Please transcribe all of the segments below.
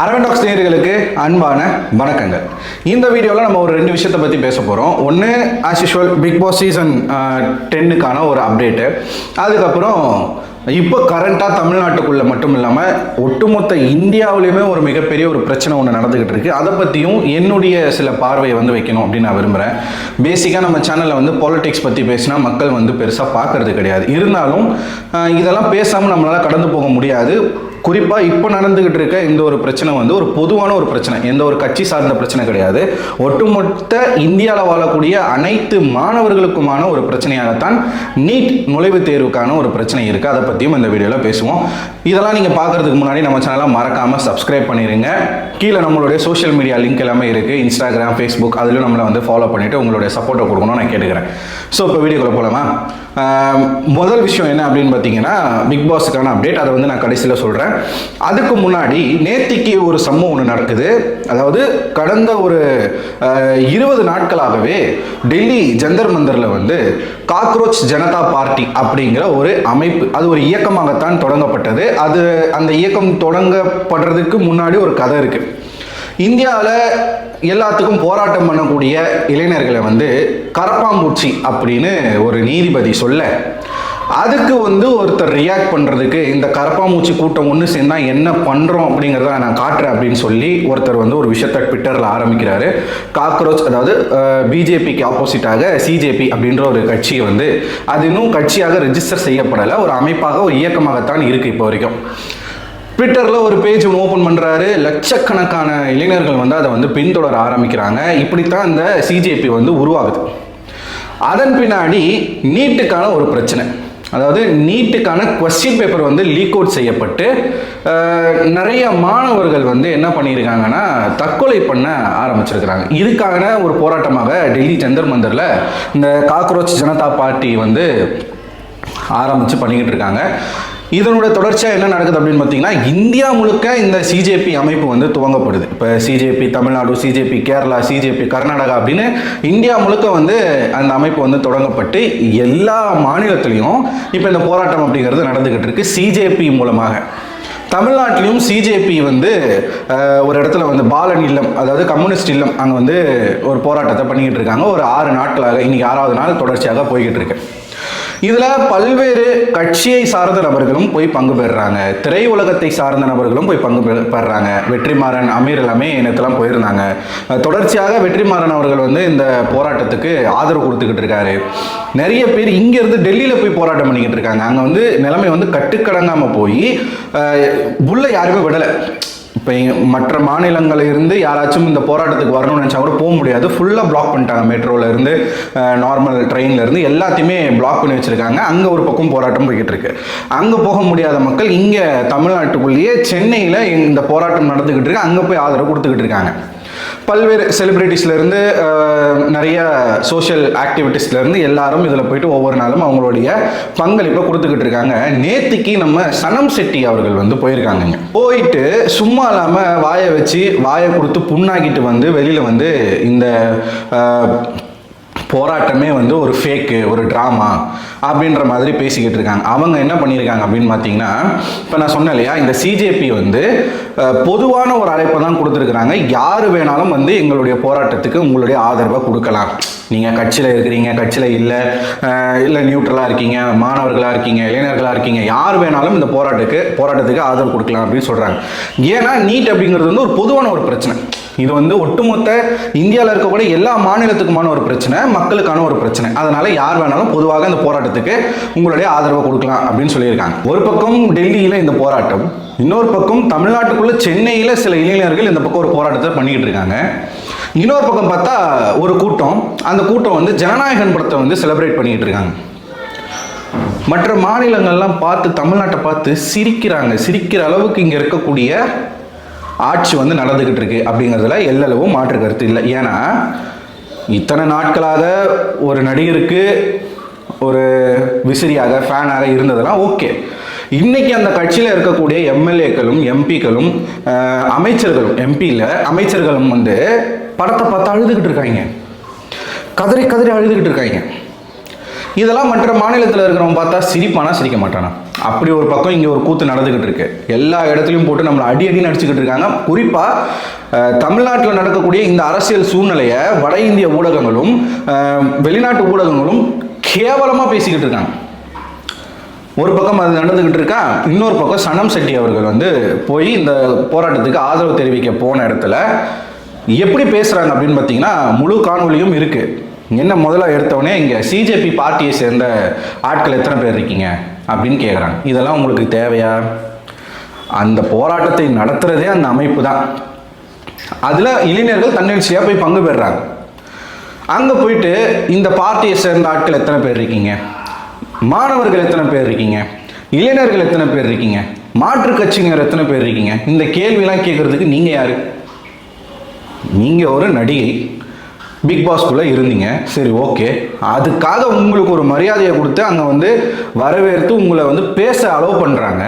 Aravind tax நேயர்களுக்கு அன்பான வணக்கங்கள். இந்த வீடியோவில் நம்ம ஒரு 2 விஷயத்தை பற்றி பேச போகிறோம். ஒன்று as usual big boss season 10க்கான ஒரு அப்டேட்டு. அதுக்கப்புறம் இப்போ கரண்ட்டாக தமிழ்நாட்டுக்குள்ளே மட்டும் இல்லாமல் ஒட்டுமொத்த இந்தியாவிலையுமே ஒரு மிகப்பெரிய ஒரு பிரச்சனை ஒன்று நடந்துக்கிட்டு இருக்குது. அதை பற்றியும் என்னுடைய சில பார்வையை வைக்கணும் அப்படின்னு நான் விரும்புகிறேன். பேசிக்காக நம்ம சேனலில் பாலிடிக்ஸ் பற்றி பேசினா மக்கள் பெருசாக பார்க்கறது கிடையாது. இருந்தாலும் இதெல்லாம் பேசாமல் நம்மளால் கடந்து போக முடியாது. குறிப்பாக இப்போ நடந்துகிட்டு இருக்க இந்த ஒரு பிரச்சனை ஒரு பொதுவான ஒரு பிரச்சனை, எந்த ஒரு கட்சி சார்ந்த பிரச்சனை கிடையாது. ஒட்டுமொத்த இந்தியாவில் வாழக்கூடிய அனைத்து மாணவர்களுக்குமான ஒரு பிரச்சனையாகத்தான் நீட் நுழைவுத் தேர்வுக்கான ஒரு பிரச்சனை இருக்குது. அதை பற்றியும் இந்த வீடியோவில் பேசுவோம். இதெல்லாம் நீங்கள் பார்க்குறதுக்கு முன்னாடி நம்ம சேனலை மறக்காமல் சப்ஸ்கிரைப் பண்ணிடுங்க. கீழே நம்மளுடைய சோஷியல் மீடியா லிங்க் எல்லாமே இருக்குது. இன்ஸ்டாகிராம், ஃபேஸ்புக், அதிலும் நம்மளை ஃபாலோ பண்ணிவிட்டு உங்களுடைய சப்போர்ட்டை கொடுக்கணும்னு நான் கேட்டுக்கிறேன். ஸோ இப்போ வீடியோக்குள்ளே போகலாமா? முதல் விஷயம் என்ன அப்படின்னு பார்த்தீங்கன்னா, பிக் பாஸுக்கான அப்டேட். அதை நான் கடைசியில் சொல்கிறேன். அதுக்கு முன்னாடி நேத்திக்கு ஒரு சம்பவம் ஒன்று நடக்குது. அதாவது கடந்த ஒரு 20 நாட்களாகவே டெல்லி ஜந்தர் மந்தரில் காக்ரோச் ஜனதா பார்ட்டி அப்படிங்கிற ஒரு அமைப்பு, அது ஒரு இயக்கமாகத்தான் தொடங்கப்பட்டது. அந்த இயக்கம் தொடங்கப்படுறதுக்கு முன்னாடி ஒரு கதை இருக்குது. இந்தியாவில் எல்லாத்துக்கும் போராட்டம் பண்ணக்கூடிய இளைஞர்களை கரப்பாம்பூச்சி அப்படின்னு ஒரு நீதிபதி சொல்ல, அதுக்கு ஒருத்தர் ரியாக்ட் பண்ணுறதுக்கு இந்த கரப்பாம்பூச்சி கூட்டம் ஒன்று சேர்ந்தா என்ன பண்ணுறோம் அப்படிங்கிறத நான் காட்டுறேன் அப்படின்னு சொல்லி ஒருத்தர் ஒரு விஷயத்தை ட்விட்டரில் ஆரம்பிக்கிறாரு. காக்ரோச், அதாவது பிஜேபிக்கு ஆப்போசிட்டாக சிஜேபி அப்படின்ற ஒரு கட்சி அது இன்னும் கட்சியாக ரெஜிஸ்டர் செய்யப்படலை, ஒரு அமைப்பாக, ஒரு இயக்கமாகத்தான் இருக்குது இப்போ வரைக்கும். ட்விட்டரில் ஒரு பேஜ் ஓப்பன் பண்ணுறாரு. லட்சக்கணக்கான இளைஞர்கள் அதை பின்தொடர ஆரம்பிக்கிறாங்க. இப்படித்தான் இந்த சிஜேபி உருவாகுது. அதன் பின்னாடி நீட்டுக்கான ஒரு பிரச்சனை. அதாவது நீட்டுக்கான கொஸ்டின் பேப்பர் லீக் அவுட் செய்யப்பட்டு நிறைய மாணவர்கள் என்ன பண்ணியிருக்காங்கன்னா தற்கொலை பண்ண ஆரம்பிச்சிருக்கிறாங்க. இதுக்கான ஒரு போராட்டமாக டெல்லி ஜந்தர் மந்தரில் இந்த காக்ரோச் ஜனதா பார்ட்டி ஆரம்பித்து பண்ணிக்கிட்டு இருக்காங்க. இதனுடைய தொடர்ச்சியாக என்ன நடக்குது அப்படின்னு பார்த்தீங்கன்னா, இந்தியா முழுக்க இந்த சிஜேபி அமைப்பு துவங்கப்படுது. இப்போ CJP Tamil Nadu, CJP Kerala, CJP Karnataka அப்படின்னு இந்தியா முழுக்க அந்த அமைப்பு தொடங்கப்பட்டு எல்லா மாநிலத்திலையும் இப்போ இந்த போராட்டம் அப்படிங்கிறது நடந்துக்கிட்டு இருக்கு. சிஜேபி மூலமாக தமிழ்நாட்டிலையும் சிஜேபி ஒரு இடத்துல பாலன் இல்லம், அதாவது கம்யூனிஸ்ட் இல்லம், அங்கே ஒரு போராட்டத்தை பண்ணிக்கிட்டு இருக்காங்க. ஒரு 6 நாட்களாக, இன்னைக்கு 6வது நாள் தொடர்ச்சியாக போய்கிட்டு இருக்கு. இதில் பல்வேறு கட்சியை சார்ந்த நபர்களும் போய் பங்கு பெறுறாங்க. திரையுலகத்தை சார்ந்த நபர்களும் போய் பங்கு பெறுறாங்க. வெற்றிமாறன், அமீர் எல்லாமே நேற்றுலாம் போயிருந்தாங்க. தொடர்ச்சியாக வெற்றிமாறன் அவர்கள் இந்த போராட்டத்துக்கு ஆதரவு கொடுத்துக்கிட்டு இருக்காரு. நிறைய பேர் இங்கேருந்து டெல்லியில் போய் போராட்டம் பண்ணிக்கிட்டு இருக்காங்க. அங்கே நிலைமை கட்டுக்கடங்காமல் போய் புல்லை யாருமே விடலை. இப்போ மற்ற மாநிலங்களில் இருந்து யாராச்சும் இந்த போராட்டத்துக்கு வரணும்னு நினச்சா கூட போக முடியாது. ஃபுல்லாக பிளாக் பண்ணிட்டாங்க. மெட்ரோவில் இருந்து, நார்மல் ட்ரெயினில் இருந்து எல்லாத்தையுமே பிளாக் பண்ணி வச்சுருக்காங்க. அங்கே ஒரு பக்கம் போராட்டம் போய்கிட்டு இருக்கு. அங்கே போக முடியாத மக்கள் இங்கே தமிழ்நாட்டுக்குள்ளேயே சென்னையில் இந்த போராட்டம் நடந்துக்கிட்டு இருக்கு. அங்கே போய் ஆதரவு கொடுத்துக்கிட்டு இருக்காங்க. பல்வேறு செலிபிரிட்டிஸ்லேருந்து நிறைய சோஷியல் ஆக்டிவிட்டிஸ்லேருந்து எல்லாரும் இதில் போயிட்டு ஒவ்வொரு நாளும் அவங்களுடைய பங்களிப்பை கொடுத்துக்கிட்டு இருக்காங்க. நேத்திக்கு நம்ம சனம் செட்டி அவர்கள் போயிருக்காங்க. போயிட்டு சும்மா இல்லாமல் வாயை கொடுத்து புண்ணாக்கிட்டு வெளியில் இந்த போராட்டமே ஒரு ஃபேக்கு, ஒரு ட்ராமா அப்படின்ற மாதிரி பேசிக்கிட்டு இருக்காங்க. அவங்க என்ன பண்ணியிருக்காங்க அப்படின்னு பார்த்தீங்கன்னா, இப்போ நான் சொன்னேன் இல்லையா, இந்த சிஜேபி பொதுவான ஒரு அழைப்பை தான் கொடுத்துருக்குறாங்க. யார் வேணாலும் எங்களுடைய போராட்டத்துக்கு உங்களுடைய ஆதரவை கொடுக்கலாம். நீங்கள் கட்சியில் இருக்கிறீங்க, கட்சியில் இல்லை நியூட்ரலாக இருக்கீங்க, மாணவர்களாக இருக்கீங்க, இளைஞர்களாக இருக்கீங்க, யார் வேணாலும் இந்த போராட்டத்துக்கு ஆதரவு கொடுக்கலாம் அப்படின்னு சொல்கிறாங்க. ஏன்னா நீட் அப்படிங்கிறது ஒரு பொதுவான ஒரு பிரச்சனை. இது ஒட்டுமொத்த இந்தியாவில் இருக்கக்கூடிய எல்லா மாநிலத்துக்குமான ஒரு பிரச்சனை, மக்களுக்கான ஒரு பிரச்சனை. அதனால யார் வேணாலும் பொதுவாக இந்த போராட்டத்துக்கு உங்களுடைய ஆதரவை கொடுக்கலாம் அப்படின்னு சொல்லியிருக்காங்க. ஒரு பக்கம் டெல்லியில் இந்த போராட்டம், இன்னொரு பக்கம் தமிழ்நாட்டுக்குள்ள சென்னையில் சில இளைஞர்கள் இந்த பக்கம் ஒரு போராட்டத்தை பண்ணிக்கிட்டு இருக்காங்க. இன்னொரு பக்கம் பார்த்தா ஒரு கூட்டம், அந்த கூட்டம் ஜனநாயகன் படத்தை செலிப்ரேட் பண்ணிக்கிட்டு இருக்காங்க. மற்ற மாநிலங்கள்லாம் பார்த்து தமிழ்நாட்டை பார்த்து சிரிக்கிற அளவுக்கு இங்கே இருக்கக்கூடிய ஆட்சி நடந்துக்கிட்டு இருக்கு அப்படிங்கிறதுல எல்லளவும் மாற்று கருத்து இல்லை. ஏன்னா இத்தனை நாட்களாக ஒரு நடிகருக்கு ஒரு விசிறியாக, ஃபேனாக இருந்ததெல்லாம் ஓகே. இன்னைக்கு அந்த கட்சியில் இருக்கக்கூடிய எம்எல்ஏக்களும், எம்பிக்களும், அமைச்சர்களும், எம்பியில் அமைச்சர்களும் படத்தை பார்த்து அழுதுகிட்டு இருக்காங்க. கதறி அழுதுகிட்டு இருக்காங்க. இதெல்லாம் மற்ற மாநிலத்தில் இருக்கிறவங்க பார்த்தா சிரிப்பானா சிரிக்க மாட்டானா? அப்படி ஒரு பக்கம் இங்கே ஒரு கூத்து நடந்துக்கிட்டு இருக்கு. எல்லா இடத்துலையும் போட்டு நம்மளை அடி நடிச்சுக்கிட்டு இருக்காங்க. குறிப்பாக தமிழ்நாட்டில் நடக்கக்கூடிய இந்த அரசியல் சூழ்நிலையை வட இந்திய ஊடகங்களும் வெளிநாட்டு ஊடகங்களும் கேவலமாக பேசிக்கிட்டு இருக்காங்க. ஒரு பக்கம் அது நடந்துக்கிட்டு இருக்கா, இன்னொரு பக்கம் சனம் செட்டி அவர்கள் வந்து போய் இந்த போராட்டத்துக்கு ஆதரவு தெரிவிக்க போன இடத்துல எப்படி பேசுகிறாங்க அப்படின்னு பார்த்தீங்கன்னா முழு காணொலியும் இருக்குது. என்ன முதல்ல எடுத்தவொடனே இங்கே சிஜேபி பார்ட்டியை சேர்ந்த ஆட்கள் எத்தனை பேர் இருக்கீங்க அப்படின்னு கேட்குறாங்க. இதெல்லாம் உங்களுக்கு தேவையா? அந்த போராட்டத்தை நடத்துகிறதே அந்த அமைப்பு தான். அதில் இளைஞர்கள் தன்னெழுச்சியாக போய் பங்கு பெறுறாங்க. அங்கே போயிட்டு இந்த பார்ட்டியை சேர்ந்த ஆட்கள் எத்தனை பேர் இருக்கீங்க, மாணவர்கள் எத்தனை பேர் இருக்கீங்க, இளைஞர்கள் எத்தனை பேர் இருக்கீங்க, மாற்றுக் கட்சியினர் எத்தனை பேர் இருக்கீங்க, இந்த கேள்வியெல்லாம் கேட்குறதுக்கு நீங்கள் யார்? நீங்கள் ஒரு நடிகை, பிக் பாஸ்குள்ளே இருந்தீங்க, சரி ஓகே, அதுக்காக உங்களுக்கு ஒரு மரியாதையை கொடுத்து அங்கே வந்து வரவேற்று உங்களை வந்து பேச அலோவ் பண்ணுறாங்க.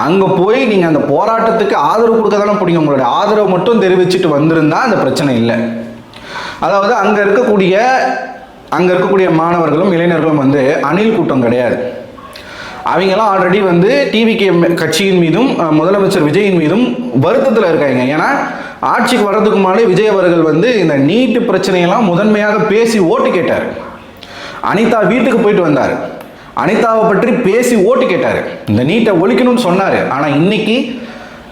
அங்கே போய் நீங்கள் அந்த போராட்டத்துக்கு ஆதரவு கொடுக்க தானே பிடிக்கும். உங்களுடைய ஆதரவு மட்டும் தெரிவிச்சுட்டு வந்திருந்தால் அந்த பிரச்சனை இல்லை. அதாவது அங்கே இருக்கக்கூடிய மாணவர்களும் இளைஞர்களும் வந்து அணில் கூட்டம் கிடையாது. அவங்கெல்லாம் ஆல்ரெடி வந்து டிவிகே கட்சியின் மீதும் முதலமைச்சர் விஜயின் மீதும் வருத்தத்தில் இருக்காங்க. ஏன்னா ஆட்சிக்கு வர்றதுக்கு முன்னாடி விஜய் அவர்கள் வந்து இந்த நீட்டு பிரச்சனையெல்லாம் முதன்மையாக பேசி ஓட்டு கேட்டார். அனிதா வீட்டுக்கு போயிட்டு வந்தார், அனிதாவை பற்றி பேசி ஓட்டு கேட்டார், இந்த நீட்டை ஒழிக்கணும்னு சொன்னார். ஆனால் இன்னைக்கு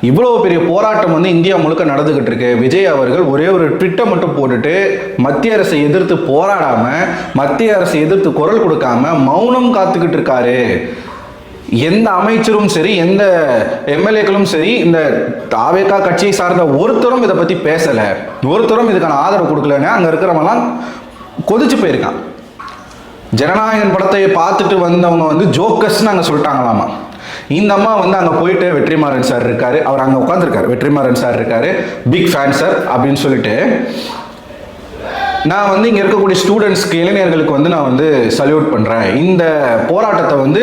இவ்வளோ பெரிய போராட்டம் வந்து இந்தியா முழுக்க நடந்துக்கிட்டு இருக்கு. விஜய் அவர்கள் ஒரே ஒரு ட்விட்டை மட்டும் போட்டுட்டு மத்திய அரசை எதிர்த்து போராடாமல், மத்திய அரசை எதிர்த்து குரல் கொடுக்காம மௌனம் காத்துக்கிட்டு இருக்காரு. எந்த அமைச்சரும் சரி, எந்த எம்எல்ஏக்களும் சரி, இந்த தாவேகா கட்சியை சார்ந்த ஒருத்தரும் இதை பற்றி பேசலை, ஒருத்தரும் இதுக்கான ஆதரவு கொடுக்கலன்னு அங்கே இருக்கிறவங்கலாம் கொதிச்சு போயிருக்கான். ஜனநாயகன் படத்தை பார்த்துட்டு வந்தவங்க வந்து ஜோக்கர்ஸ்ன்னு அங்கே சொல்லிட்டாங்களாமா. இந்த அம்மா வந்து அங்கே போயிட்டு வெற்றிமாறன் சார் இருக்காரு, அவர் அங்கே உட்காந்துருக்காரு, வெற்றிமாறன் சார் இருக்காரு, பிக் ஃபேன் சார் அப்படின்னு சொல்லிட்டு நான் வந்து இங்கே இருக்கக்கூடிய ஸ்டூடெண்ட்ஸ்க்கு, இளைஞர்களுக்கு வந்து நான் வந்து சல்யூட் பண்ணுறேன். இந்த போராட்டத்தை வந்து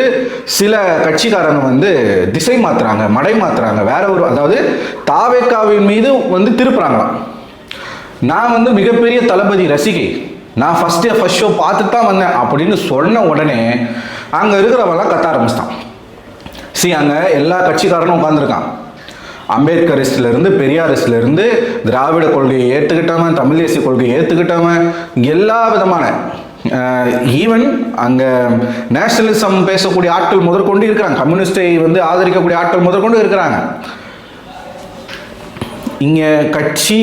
சில கட்சிக்காரங்க வந்து திசை மாற்றுறாங்க, மடை மாற்றுறாங்க, வேற ஒரு, அதாவது தாவேக்காவின் மீது வந்து திருப்புறாங்களாம். நான் வந்து மிகப்பெரிய தளபதி ரசிகை, நான் ஃபர்ஸ்ட் ஷோ பார்த்துட்டு தான் வந்தேன் அப்படின்னு சொன்ன உடனே அங்கே இருக்கிறவெல்லாம் கத்த ஆரம்பிச்சிட்டான். அங்கே எல்லா கட்சிக்காரனும் உட்காந்துருக்கான். அம்பேத்கரிஸ்ட்லேருந்து பெரியாரிஸ்ட்லேருந்து திராவிட கொள்கையை ஏற்றுக்கிட்டவன், தமிழ் தேசிய கொள்கையை ஏற்றுக்கிட்டவன், எல்லா விதமான ஈவன் அங்கே நேஷனலிசம் பேசக்கூடிய ஆட்கள் முதற்கொண்டு இருக்கிறாங்க, கம்யூனிஸ்டை வந்து ஆதரிக்கக்கூடிய ஆட்கள் முதற்கொண்டு இருக்கிறாங்க. இங்கே கட்சி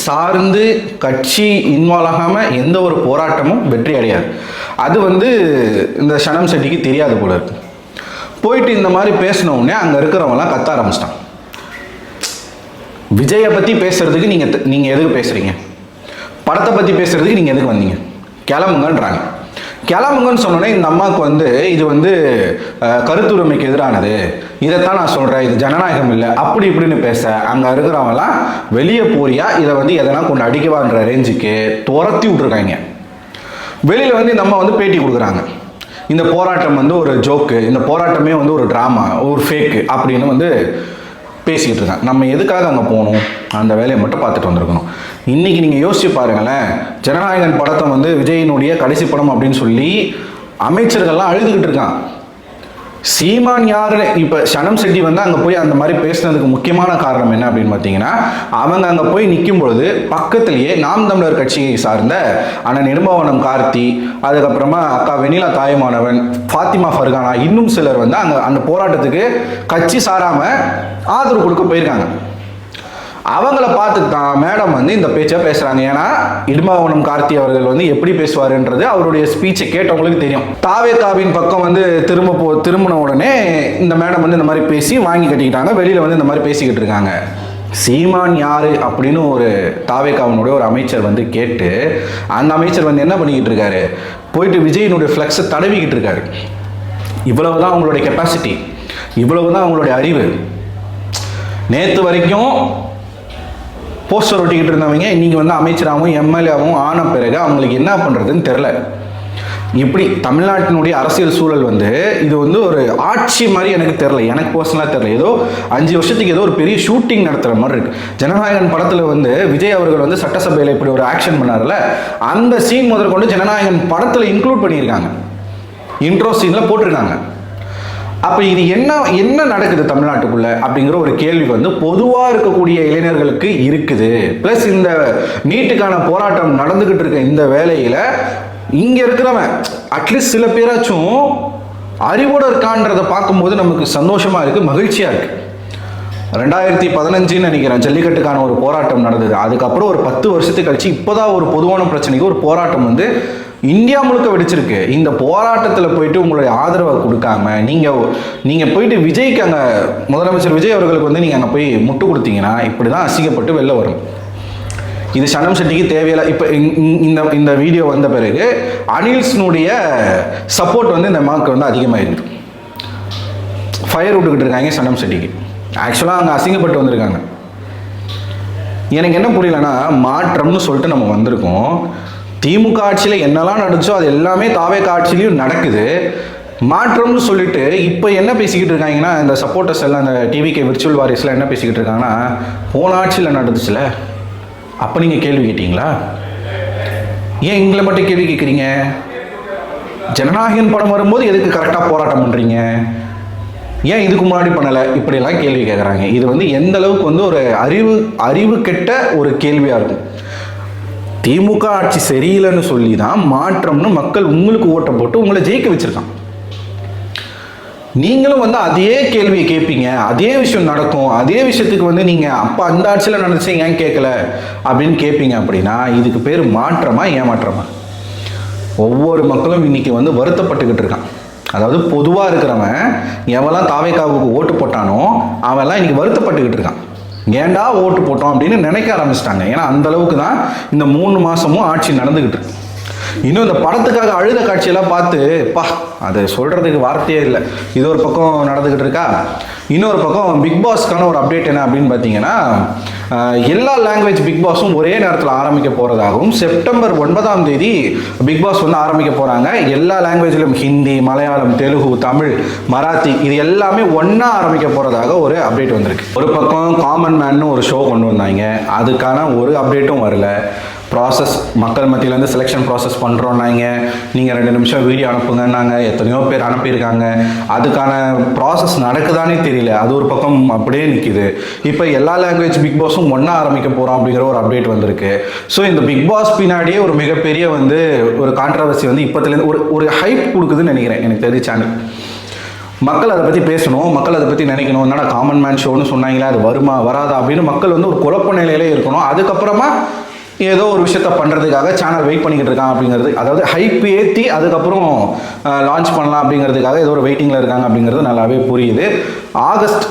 சார்ந்து கட்சி இன்வால்வ் ஆகாமல் எந்த ஒரு போராட்டமும் வெற்றி அடையாது. அது வந்து இந்த சனம் செட்டிக்கு தெரியாது போல இருக்கு. போயிட்டு இந்த மாதிரி பேசினோடனே அங்கே இருக்கிறவங்களாம் கத்த ஆரம்பிச்சிட்டான். விஜயை பற்றி பேசுறதுக்கு நீங்கள் எதுக்கு பேசுகிறீங்க, படத்தை பற்றி பேசுறதுக்கு நீங்கள் எதுக்கு வந்தீங்க, கிளம்புங்கன்றாங்க. கிளம்புங்கன்னு சொன்னோன்னே இந்த அம்மாவுக்கு வந்து இது வந்து கருத்துரிமைக்கு எதிரானது, இதைத்தான் நான் சொல்கிறேன், இது ஜனநாயகம் இல்லை அப்படி இப்படின்னு பேச அங்கே இருக்கிறவங்களாம் வெளியே போறியா, இதை வந்து எதனா கொண்டு அடிக்கவான்ற ரேஞ்சுக்கு துரத்தி விட்ருக்காங்க. வெளியில் வந்து இந்த அம்மா வந்து பேட்டி கொடுக்குறாங்க. இந்த போராட்டம் வந்து ஒரு ஜோக்கு, இந்த போராட்டமே வந்து ஒரு ட்ராமா, ஒரு ஃபேக்கு அப்படின்னு வந்து பேசிக்கிட்டு இருக்காங்க. நம்ம எதுக்காக அங்கே போகணும், அந்த வேலையை மட்டும் பார்த்துட்டு வந்திருக்கணும். இன்றைக்கி நீங்கள் யோசிச்சு பாருங்களேன், ஜனநாயகன் படத்தை வந்து விஜயினுடைய கடைசி படம் அப்படின்னு சொல்லி அமைச்சர்கள்லாம் அழுதுகிட்டு இருக்கான். சீமான் யாரு? இப்போ சனம் செட்டி வந்து அங்கே போய் அந்த மாதிரி பேசுனதுக்கு முக்கியமான காரணம் என்ன அப்படின்னு பார்த்தீங்கன்னா, அவங்க அங்கே போய் நிற்கும் பொழுது பக்கத்திலேயே நாம் தமிழர் கட்சியை சார்ந்த அண்ணன் நிர்மவனம் கார்த்தி, அதுக்கப்புறமா அக்கா வெண்ணிலா தாயுமானவன், ஃபாத்திமா ஃபர்கானா, இன்னும் சிலர் வந்து அங்கே அந்த போராட்டத்துக்கு கட்சி சாராமல் ஆதரவு கொடுக்க போயிருக்காங்க. அவங்கள பார்த்து தான் மேடம் வந்து இந்த பேச்சை பேசுகிறாங்க. ஏன்னா இடும்பாவனம் கார்த்தி அவர்கள் வந்து எப்படி பேசுவாருன்றது அவருடைய ஸ்பீச்சை கேட்டவங்களுக்கு தெரியும். தாவேகாவின் பக்கம் வந்து திரும்பின உடனே இந்த மேடம் வந்து இந்த மாதிரி பேசி வாங்கி கட்டிக்கிட்டாங்க. வெளியில் வந்து இந்த மாதிரி பேசிக்கிட்டு இருக்காங்க. சீமான் யாரு அப்படின்னு ஒரு தாவேகாவினுடைய ஒரு அமைச்சர் வந்து கேட்டு, அந்த அமைச்சர் வந்து என்ன பண்ணிக்கிட்டு இருக்காரு, போயிட்டு விஜயினுடைய ஃப்ளெக்ஸை தடவிக்கிட்டு இருக்காரு. இவ்வளவுதான் அவங்களுடைய கெப்பாசிட்டி, இவ்வளவுதான் அவங்களுடைய அறிவு. நேற்று வரைக்கும் போஸ்டர் ஒட்டிக்கிட்டு இருந்தவங்க இன்னைக்கு வந்து அமைச்சராகவும் எம்எல்ஏவும் ஆன பிறகு அவங்களுக்கு என்ன பண்ணுறதுன்னு தெரில. இப்படி தமிழ்நாட்டினுடைய அரசியல் சூழல் வந்து இது வந்து ஒரு ஆட்சி மாதிரி எனக்கு தெரில, எனக்கு பர்சனலாக தெரில. ஏதோ 5 வருஷத்துக்கு ஏதோ ஒரு பெரிய ஷூட்டிங் நடத்துகிற மாதிரி இருக்குது. ஜனநாயகன் படத்தில் வந்து விஜய் அவர்கள் வந்து சட்டசபையில் இப்படி ஒரு ஆக்ஷன் பண்ணார்ல, அந்த சீன் முதற்கொண்டு ஜனநாயகன் படத்தில் இன்க்ளூட் பண்ணியிருக்காங்க, இன்ட்ரோ சீனில் போட்டிருக்காங்க. அப்போ இது என்ன நடக்குது தமிழ்நாட்டுக்குள்ள அப்படிங்கிற ஒரு கேள்வி வந்து பொதுவாக இருக்கக்கூடிய இளைஞர்களுக்கு இருக்குது. ப்ளஸ் இந்த நீட்டுக்கான போராட்டம் நடந்துகிட்டு இருக்க இந்த வேலையில் இங்கே இருக்கிறவன் அட்லீஸ்ட் சில பேராச்சும் அறிவோடு இருக்கான்றதை பார்க்கும்போது நமக்கு சந்தோஷமாக இருக்குது, மகிழ்ச்சியாக இருக்குது. 2015 நினைக்கிறேன் ஜல்லிக்கட்டுக்கான ஒரு போராட்டம் நடந்தது. அதுக்கப்புறம் ஒரு 10 வருஷத்துக்கு கழிச்சு இப்போதான் ஒரு பொதுவான பிரச்சனைக்கு ஒரு போராட்டம் வந்து இந்தியா முழுக்க வெடிச்சிருக்கு. இந்த போராட்டத்தில் போயிட்டு உங்களுடைய ஆதரவை கொடுக்காம நீங்கள் போயிட்டு விஜய்க்கு அங்கே முதலமைச்சர் விஜய் அவர்களுக்கு வந்து நீங்கள் அங்கே போய் முட்டு கொடுத்தீங்கன்னா இப்படி தான் அசிங்கப்பட்டு வெளில வரும். இது சனம் செட்டிக்கு தேவையில்லை. இப்போ இந்த வீடியோ வந்த பிறகு அனில்ஸ்னுடைய சப்போர்ட் வந்து இந்த மார்க் வந்து அதிகமாகிருக்கு. ஃபயர் விட்டுக்கிட்டு இருக்காங்க சனம் செட்டிக்கு. ஆக்சுவலாக அங்கே அசிங்கப்பட்டு வந்திருக்காங்க. எனக்கு என்ன புரியலன்னா, மாற்றம்னு சொல்லிட்டு நம்ம வந்திருக்கோம். திமுக ஆட்சியில் என்னெல்லாம் நடந்துச்சோ அது எல்லாமே தாவேக ஆட்சியிலையும் நடக்குது. மாற்றம்னு சொல்லிட்டு இப்போ என்ன பேசிக்கிட்டு இருக்காங்கன்னா, இந்த சப்போர்ட்டர்ஸ் எல்லாம் இந்த டிவிகே விர்ச்சுவல் வாரியர்ஸ்லாம் என்ன பேசிக்கிட்டு இருக்காங்கன்னா, போன ஆட்சியில் நடந்துச்சுல அப்போ நீங்கள் கேள்வி கேட்டீங்களா? ஏன் எங்களை மட்டும் கேள்வி கேட்குறீங்க? ஜனநாயகன் படம் வரும்போது எதுக்கு கரெக்டாக போராட்டம் பண்ணுறீங்க? ஏன் இதுக்கு முன்னாடி பண்ணலை? இப்படியெல்லாம் கேள்வி கேட்குறாங்க. இது வந்து எந்த அளவுக்கு வந்து ஒரு அறிவு கெட்ட ஒரு கேள்வியாக இருக்கும். திமுக ஆட்சி சரியில்லைன்னு சொல்லி தான் மாற்றம்னு மக்கள் உங்களுக்கு ஓட்ட போட்டு உங்களை ஜெயிக்க வச்சிருக்காங்க. நீங்களும் வந்து அதே கேள்வியை கேட்பீங்க, அதே விஷயம் நடக்கும், அதே விஷயத்துக்கு வந்து நீங்கள் அப்போ அந்த ஆட்சியில் நடந்துச்சு ஏன் கேட்கல அப்படின்னு கேட்பீங்க. அப்படின்னா இதுக்கு பேர் மாற்றமா ஏமாற்றமா? ஒவ்வொரு மக்களும் இன்னைக்கு வந்து வருத்தப்பட்டுக்கிட்டு இருக்கான். அதாவது பொதுவாக இருக்கிறவன் எவெல்லாம் தாவேகாவுக்கு ஓட்டு போட்டானோ அவெல்லாம் இன்னைக்கு வருத்தப்பட்டுக்கிட்டு இருக்கான். ஏண்டா ஓட்டு போட்டோம் அப்படின்னு நினைக்க ஆரம்பிச்சிட்டாங்க. ஏன்னா அந்த அளவுக்கு தான் இந்த 3 மாசமும் ஆட்சி நடந்துகிட்டு இருக்கு. இன்னும் இந்த படத்துக்காக அழுத காட்சியெல்லாம் பார்த்து அது சொல்றதுக்கு வார்த்தையே இல்லை. இது ஒரு பக்கம் நடந்துகிட்டு இருக்கா. இன்னொரு பக்கம் பிக் பாஸ்க்கான ஒரு அப்டேட் என்ன அப்படின்னு பார்த்தீங்கன்னா, எல்லா லாங்குவேஜ் பிக் பாஸும் ஒரே நேரத்தில் ஆரம்பிக்க போகிறதாகவும், செப்டம்பர் 9ஆம் தேதி பிக் பாஸ் வந்து ஆரம்பிக்க போகிறாங்க. எல்லா லாங்குவேஜிலும் ஹிந்தி, மலையாளம், தெலுங்கு, தமிழ், மராத்தி இது எல்லாமே ஒன்றா ஆரம்பிக்க போகிறதாக ஒரு அப்டேட் வந்திருக்கு. ஒரு பக்கம் காமன் மேன்னு ஒரு ஷோ கொண்டு வந்தாங்க, அதுக்கான ஒரு அப்டேட்டும் வரல. ப்ராசஸ் மக்கள் மத்தியிலேருந்து செலெக்ஷன் ப்ராசஸ் பண்ணுறோன்னாங்க. நீங்கள் 2 நிமிஷம் வீடியோ அனுப்புங்கன்னாங்க. எத்தனையோ பேர் அனுப்பியிருக்காங்க. அதுக்கான ப்ராசஸ் நடக்குதானே தெரியல. அது ஒரு பக்கம் அப்படியே நிற்கிது. இப்போ எல்லா லாங்குவேஜ் பிக் பாஸும் ஒன்றா ஆரம்பிக்க போகிறோம் அப்படிங்கிற ஒரு அப்டேட் வந்திருக்கு. ஸோ இந்த பிக் பாஸ் பின்னாடியே ஒரு மிகப்பெரிய வந்து ஒரு கான்ட்ரவர்சி வந்து இப்போத்துலேருந்து ஒரு ஹைப் கொடுக்குதுன்னு நினைக்கிறேன். எனக்கு தெரிஞ்ச சேனல் மக்கள் அதை பற்றி பேசணும், மக்கள் அதை பற்றி நினைக்கணும். என்னடா காமன் மேன் ஷோன்னு சொன்னாங்களே, அது வருமா வராதா அப்படின்னு மக்கள் வந்து ஒரு குழப்ப நிலையிலே இருக்கணும். அதுக்கப்புறமா ஏதோ ஒரு விஷயத்த பண்ணுறதுக்காக சேனல் வெயிட் பண்ணிக்கிட்டு இருக்காங்க அப்படிங்கிறது, அதாவது ஹைப் ஏற்றி அதுக்கப்புறம் லான்ச் பண்ணலாம் அப்படிங்கிறதுக்காக ஏதோ ஒரு வெயிட்டிங்கில் இருக்காங்க அப்படிங்கிறது நல்லாவே புரியுது. ஆகஸ்ட்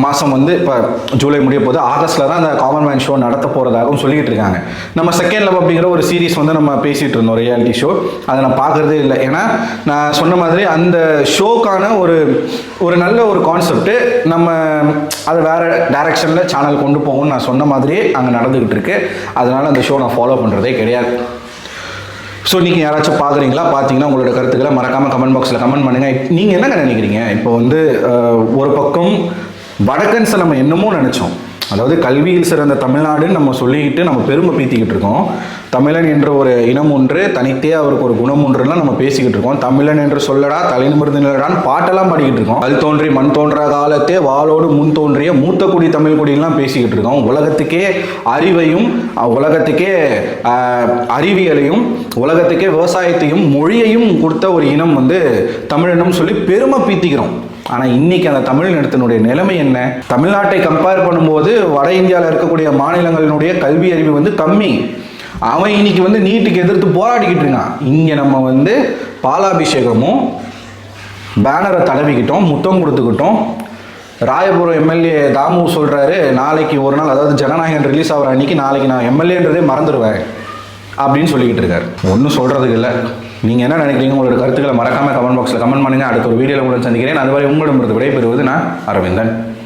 மாதம் வந்து இப்போ ஜூலை முடிய போது, ஆகஸ்ட்டில் தான் அந்த காமன் மேன் ஷோ நடத்த போகிறதாகவும் சொல்லிக்கிட்டு இருக்காங்க. நம்ம செகண்ட் லவ் அப்படிங்கிற ஒரு சீரீஸ் வந்து நம்ம பேசிகிட்டு இருந்தோம், ரியாலிட்டி ஷோ. அதை நான் பார்க்குறதே இல்லை. ஏன்னா நான் சொன்ன மாதிரி அந்த ஷோக்கான ஒரு நல்ல ஒரு கான்செப்ட்டு நம்ம அதை வேறு டைரக்ஷனில் சேனல் கொண்டு போகணும்னு நான் சொன்ன மாதிரியே அங்கே நடந்துக்கிட்டு இருக்கு. அதனால் அந்த ஷோ நான் ஃபாலோ பண்ணுறதே கிடையாது. ஸோ நீங்கள் யாராச்சும் பார்க்குறீங்களா? பார்த்தீங்கன்னா உங்களோட கருத்துக்களை மறக்காமல் கமெண்ட் பாக்ஸில் கமெண்ட் பண்ணுங்கள். நீங்கள் என்னங்க நினைக்கிறீங்க? இப்போ வந்து ஒரு பக்கம் வடக்கன்ஸை நம்ம என்னமோ நினச்சோம், அதாவது கல்வியில் சிறந்த தமிழ்நாடுன்னு நம்ம சொல்லிக்கிட்டு நம்ம பெருமை பீத்திக்கிட்டு இருக்கோம். தமிழன் என்ற ஒரு இனம் ஒன்று, தனித்தே அவருக்கு ஒரு குணம் ஒன்றுலாம் நம்ம பேசிக்கிட்டு இருக்கோம். தமிழன் என்று சொல்லடா தலைநிமிர்ந்து நிலடான்னு பாட்டெல்லாம் பாடிக்கிட்டு இருக்கோம். கல் தோன்றி மண் தோன்றா காலத்தே வாளோடு முன் தோன்றிய மூத்த குடி தமிழ் குடியெல்லாம் பேசிக்கிட்டு இருக்கோம். உலகத்துக்கே அறிவையும், உலகத்துக்கே அறிவியலையும், உலகத்துக்கே விவசாயத்தையும் மொழியையும் கொடுத்த ஒரு இனம் வந்து தமிழினம் சொல்லி பெருமை பீத்திக்கிறோம். ஆனால் இன்னைக்கு அந்த தமிழ் இனத்தினுடைய நிலைமை என்ன? தமிழ்நாட்டை கம்பேர் பண்ணும்போது வட இந்தியாவில் இருக்கக்கூடிய மாநிலங்களினுடைய கல்வி அறிவு வந்து கம்மி. அவன் இன்னைக்கு வந்து நீட்டுக்கு எதிர்த்து போராடிக்கிட்டு இருக்கான். இங்கே நம்ம வந்து பாலாபிஷேகமும் பேனரை தடவிக்கிட்டோம், முத்தம் கொடுத்துக்கிட்டோம். ராயபுரம் எம்எல்ஏ தாமு சொல்கிறாரு, நாளைக்கு ஒரு நாள், அதாவது ஜனநாயகன் ரிலீஸ் ஆகிற அன்னைக்கு, நாளைக்கு நான் எம்எல்ஏன்றதே மறந்துடுவேன் அப்படின்னு சொல்லிக்கிட்டு இருக்காரு. ஒன்றும் சொல்கிறதுக்கு இல்லை. நீங்கள் என்ன நினைக்கிறீங்க? உங்களோட கருத்துக்களை மறக்காமல் கமெண்ட் பாக்ஸில் கமெண்ட் பண்ணுங்கள். அடுத்த ஒரு வீடியோவில் உங்களை சந்திக்கிறேன். அதுவரை உங்களிடமிருந்து விடைபெறுவது நான் அரவிந்தன்.